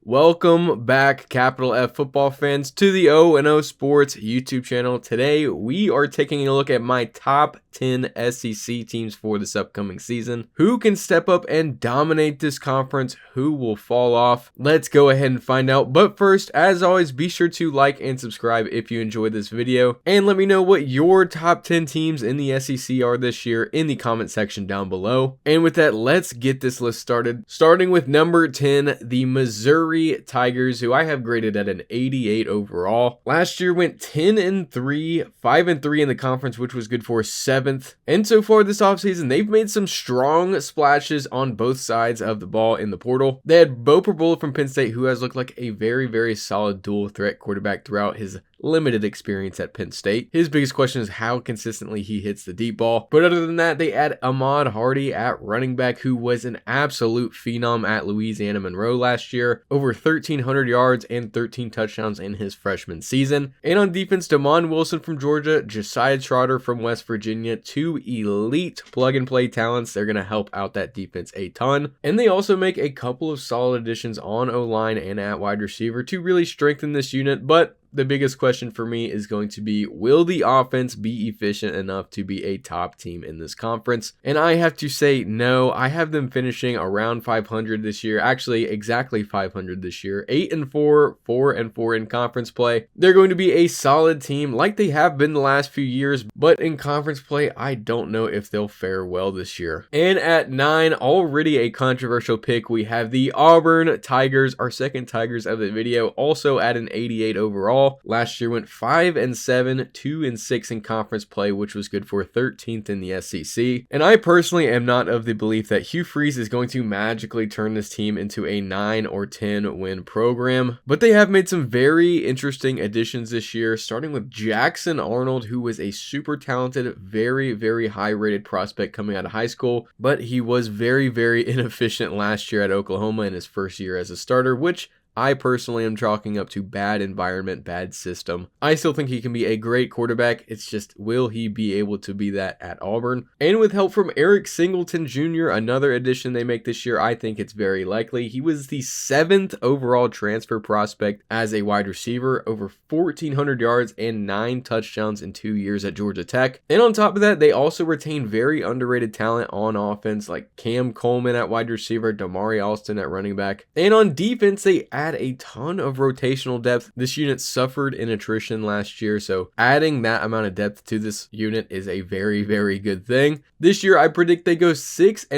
Welcome back, capital F football fans, to the O&O Sports YouTube channel. Today, we are taking a look at my top 10 SEC teams for this upcoming season. Who can step up and dominate this conference? Who will fall off? Let's go ahead and find out. But first, as always, be sure to like and subscribe if you enjoyed this video. And let me know what your top 10 teams in the SEC are this year in the comment section down below. And with that, let's get this list started. Starting with number 10, the Missouri Tigers, who I have graded at an 88 overall. Last year went 10-3, 5-3 in the conference, which was good for 7th. And so far this offseason, they've made some strong splashes on both sides of the ball in the portal. They had Bo Perbula from Penn State, who has looked like a very solid dual threat quarterback throughout his limited experience at Penn State. His biggest question is how consistently he hits the deep ball. But other than that, they add Ahmad Hardy at running back, who was an absolute phenom at Louisiana Monroe last year. Over 1,300 yards and 13 touchdowns in his freshman season. And on defense, Damon Wilson from Georgia, Josiah Trotter from West Virginia, two elite plug-and-play talents. They're going to help out that defense a ton. And they also make a couple of solid additions on O-line and at wide receiver to really strengthen this unit. But the biggest question for me is going to be, will the offense be efficient enough to be a top team in this conference? And I have to say no. I have them finishing around 500 this year. Actually, exactly 500 this year. 8-4, 4-4 in conference play. They're going to be a solid team like they have been the last few years, but in conference play, I don't know if they'll fare well this year. And at 9, already a controversial pick, we have the Auburn Tigers, our second Tigers of the video, also at an 88 overall. Last year went 5-7, 2-6 in conference play, which was good for 13th in the SEC. And I personally am not of the belief that Hugh Freeze is going to magically turn this team into a 9 or 10 win program. But they have made some very interesting additions this year, starting with Jackson Arnold, who was a super talented, very high rated prospect coming out of high school. But he was very inefficient last year at Oklahoma in his first year as a starter, which I personally am chalking up to bad environment, bad system. I still think he can be a great quarterback. It's just, will he be able to be that at Auburn? And with help from Eric Singleton Jr., another addition they make this year, I think it's very likely. He was the 7th overall transfer prospect as a wide receiver, over 1,400 yards and 9 touchdowns in 2 years at Georgia Tech. And on top of that, they also retain very underrated talent on offense, like Cam Coleman at wide receiver, Damari Alston at running back. And on defense, they add a ton of rotational depth. This unit suffered in attrition last year, so adding that amount of depth to this unit is a very good thing. This year, I predict they go 6-6,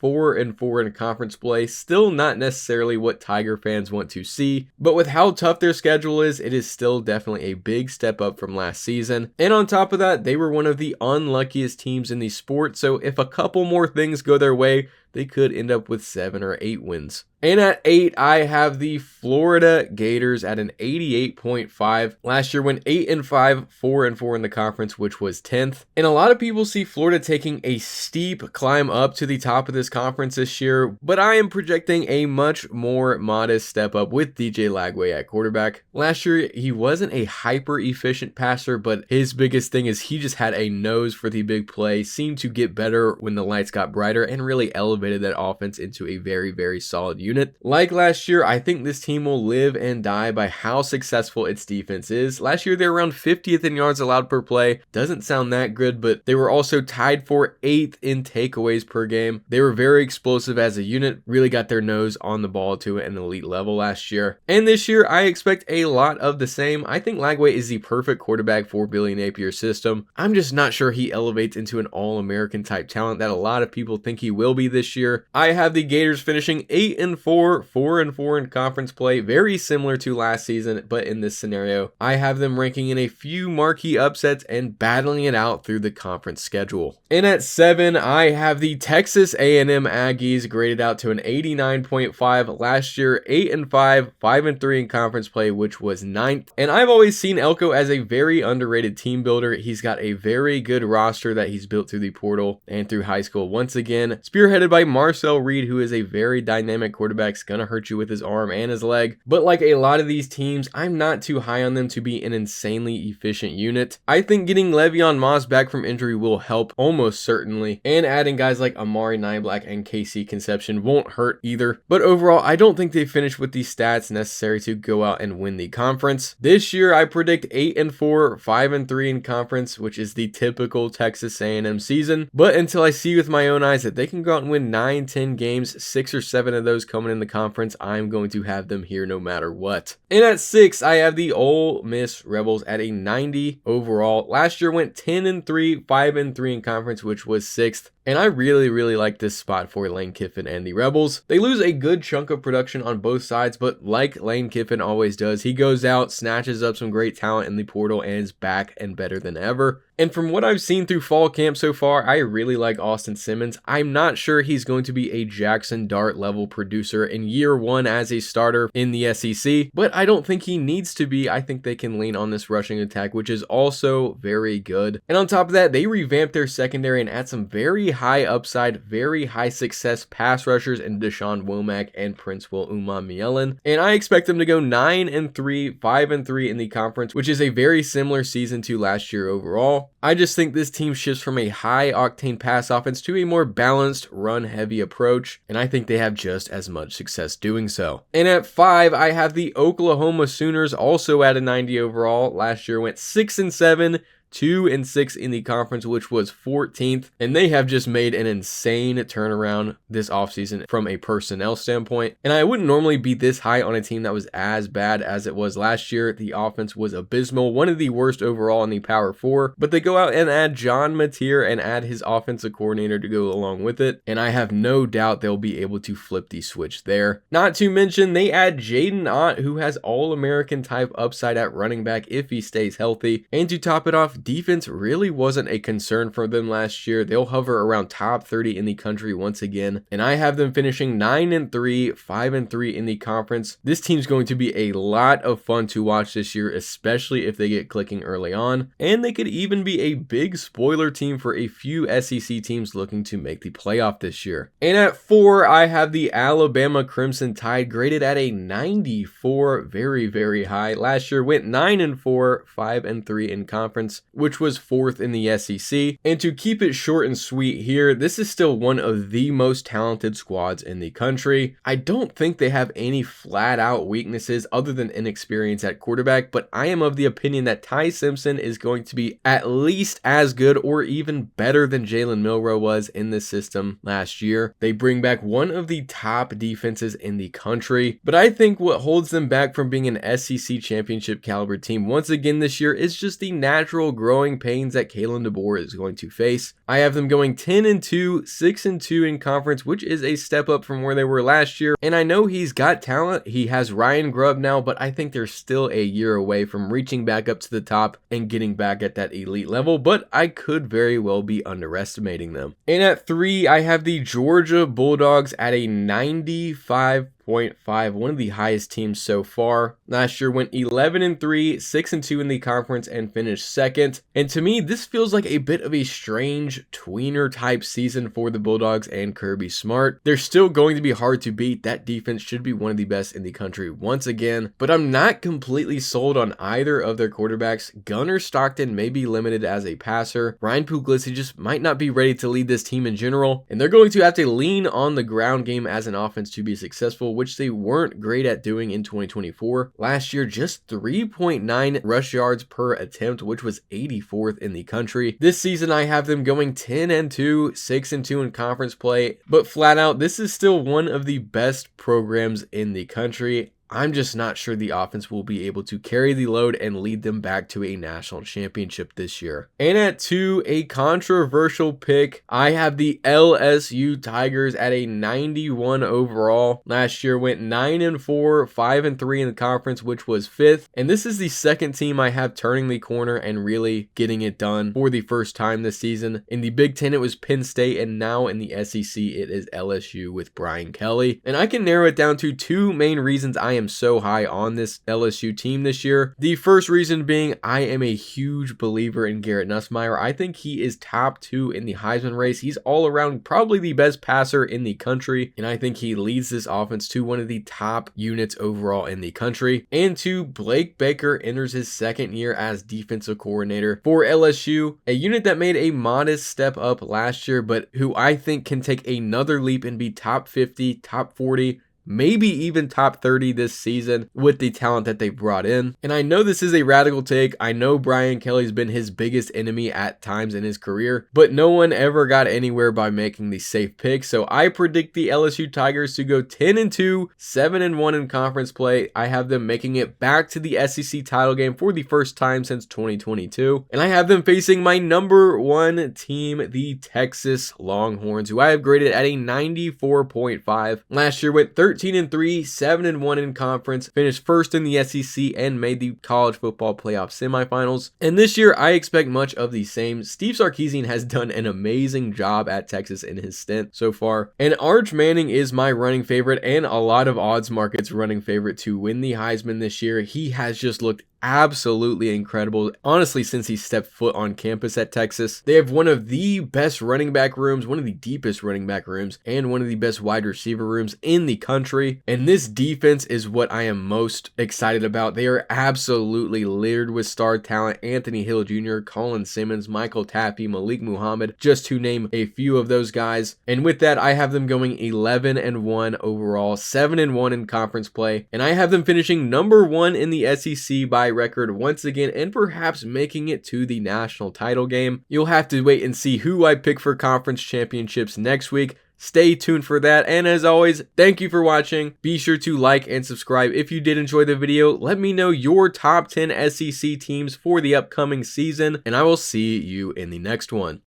4-4 in conference play. Still not necessarily what Tiger fans want to see, but with how tough their schedule is, it is still definitely a big step up from last season. And on top of that, they were one of the unluckiest teams in the sport, so if a couple more things go their way, they could end up with 7 or 8 wins. And at 8, I have the Florida Gators at an 88.5. Last year went 8-5, 4-4 in the conference, which was 10th. And a lot of people see Florida taking a steep climb up to the top of this conference this year, but I am projecting a much more modest step up with DJ Lagway at quarterback. Last year, he wasn't a hyper efficient passer, but his biggest thing is he just had a nose for the big play, seemed to get better when the lights got brighter, and really elevated that offense into a very solid unit. Like last year, I think this team will live and die by how successful its defense is. Last year, they were around 50th in yards allowed per play. Doesn't sound that good, but they were also tied for 8th in takeaways per game. They were very explosive as a unit, really got their nose on the ball to an elite level last year. And this year, I expect a lot of the same. I think Lagway is the perfect quarterback for Billy Napier's system. I'm just not sure he elevates into an All-American type talent that a lot of people think he will be this year. I have the Gators finishing 8-4, 4-4 in conference play, very similar to last season, but in this scenario, I have them ranking in a few marquee upsets and battling it out through the conference schedule. And at 7, I have the Texas A&M Aggies graded out to an 89.5. Last year, 8-5, 5-3 in conference play, which was 9th. And I've always seen Elko as a very underrated team builder. He's got a very good roster that he's built through the portal and through high school. Once again, spearheaded by by Marcel Reed, who is a very dynamic quarterback. He's gonna hurt you with his arm and his leg. But like a lot of these teams, I'm not too high on them to be an insanely efficient unit. I think getting Le'Veon Moss back from injury will help almost certainly, and adding guys like Amari Niblack and KC Conception won't hurt either. But overall, I don't think they finished with the stats necessary to go out and win the conference. This year, I predict 8-4, 5-3 in conference, which is the typical Texas A&M season. But until I see with my own eyes that they can go out and win 9-10 games, 6 or 7 of those coming in the conference, I'm going to have them here no matter what. And at 6, I have the Ole Miss Rebels at a 90 overall. Last year went 10-3, 5-3 in conference, which was 6th. And I really like this spot for Lane Kiffin and the Rebels. They lose a good chunk of production on both sides, but like Lane Kiffin always does, he goes out, snatches up some great talent in the portal, and is back and better than ever. And from what I've seen through fall camp so far, I really like Austin Simmons. I'm not sure he's going to be a Jackson Dart level producer in year 1 as a starter in the SEC, but I don't think he needs to be. I think they can lean on this rushing attack, which is also very good. And on top of that, they revamped their secondary and add some very high upside, very high success pass rushers in Deshaun Womack and Prince Will Umanmielen. And I expect them to go 9-3, 5-3 in the conference, which is a very similar season to last year overall. I just think this team shifts from a high octane pass offense to a more balanced run heavy approach, and I think they have just as much success doing so. And at 5, I have the Oklahoma Sooners, also at a 90 overall. Last year went 6-7, 2-6 in the conference, which was 14th, and they have just made an insane turnaround this offseason from a personnel standpoint. And I wouldn't normally be this high on a team that was as bad as it was last year. The offense was abysmal, one of the worst overall in the Power 4, but they go out and add John Mateer and add his offensive coordinator to go along with it, and I have no doubt they'll be able to flip the switch there. Not to mention, they add Jaden Ott, who has All-American type upside at running back if he stays healthy, and to top it off, defense really wasn't a concern for them last year. They'll hover around top 30 in the country once again, and I have them finishing 9-3, 5-3 in the conference. This team's going to be a lot of fun to watch this year, especially if they get clicking early on, and they could even be a big spoiler team for a few SEC teams looking to make the playoff this year. And at 4, I have the Alabama Crimson Tide graded at a 94, very high. Last year went 9-4, 5-3 in conference, which was 4th in the SEC. And to keep it short and sweet here, this is still one of the most talented squads in the country. I don't think they have any flat out weaknesses other than inexperience at quarterback, but I am of the opinion that Ty Simpson is going to be at least as good or even better than Jalen Milroe was in this system last year. They bring back one of the top defenses in the country, but I think what holds them back from being an SEC championship caliber team once again this year is just the natural growing pains that Kalen DeBoer is going to face. I have them going 10-2, 6-2 in conference, which is a step up from where they were last year. And I know he's got talent. He has Ryan Grubb now, but I think they're still a year away from reaching back up to the top and getting back at that elite level, but I could very well be underestimating them. And at 3, I have the Georgia Bulldogs at a 95.5, one of the highest teams so far. Last year went 11-3, 6-2 in the conference, and finished 2nd. And to me, this feels like a bit of a strange tweener type season for the Bulldogs and Kirby Smart. They're still going to be hard to beat. That defense should be one of the best in the country once again, but I'm not completely sold on either of their quarterbacks. Gunnar Stockton may be limited as a passer. Ryan Puglisi just might not be ready to lead this team in general, and they're going to have to lean on the ground game as an offense to be successful, which they weren't great at doing in 2024. Last year, just 3.9 rush yards per attempt, which was 84th in the country. This season, I have them going 10-2, 6-2 in conference play, but flat out, this is still one of the best programs in the country. I'm just not sure the offense will be able to carry the load and lead them back to a national championship this year. And at 2, a controversial pick, I have the LSU Tigers at a 91 overall. Last year went 9-4, 5-3 in the conference, which was 5th. And this is the second team I have turning the corner and really getting it done for the first time this season. In the Big Ten, it was Penn State, and now in the SEC, it is LSU with Brian Kelly. And I can narrow it down to 2 main reasons I am so high on this LSU team this year. The first reason being I am a huge believer in Garrett Nussmeier. I think he is top 2 in the Heisman race. He's all around probably the best passer in the country, and I think he leads this offense to one of the top units overall in the country. And 2, Blake Baker enters his second year as defensive coordinator for LSU, a unit that made a modest step up last year, but who I think can take another leap and be top 50, top 40, maybe even top 30 this season with the talent that they brought in. And I know this is a radical take. I know Brian Kelly's been his biggest enemy at times in his career, but no one ever got anywhere by making the safe pick. So I predict the LSU Tigers to go 10-2, 7-1 in conference play. I have them making it back to the SEC title game for the first time since 2022. And I have them facing my number 1 team, the Texas Longhorns, who I have graded at a 94.5. Last year went 13-3, 7-1 in conference, finished first in the SEC, and made the college football playoff semifinals. And this year, I expect much of the same. Steve Sarkisian has done an amazing job at Texas in his stint so far. And Arch Manning is my running favorite, and a lot of odds markets running favorite to win the Heisman this year. He has just looked absolutely incredible. Honestly, since he stepped foot on campus at Texas, they have one of the best running back rooms, one of the deepest running back rooms, and one of the best wide receiver rooms in the country. And this defense is what I am most excited about. They are absolutely littered with star talent. Anthony Hill Jr., Colin Simmons, Michael Taffy, Malik Muhammad, just to name a few of those guys. And with that, I have them going 11-1 overall, 7-1 in conference play, and I have them finishing number 1 in the SEC by record once again, and perhaps making it to the national title game. You'll have to wait and see who I pick for conference championships next week. Stay tuned for that, and as always, thank you for watching. Be sure to like and subscribe if you did enjoy the video. Let me know your top 10 SEC teams for the upcoming season, and I will see you in the next one.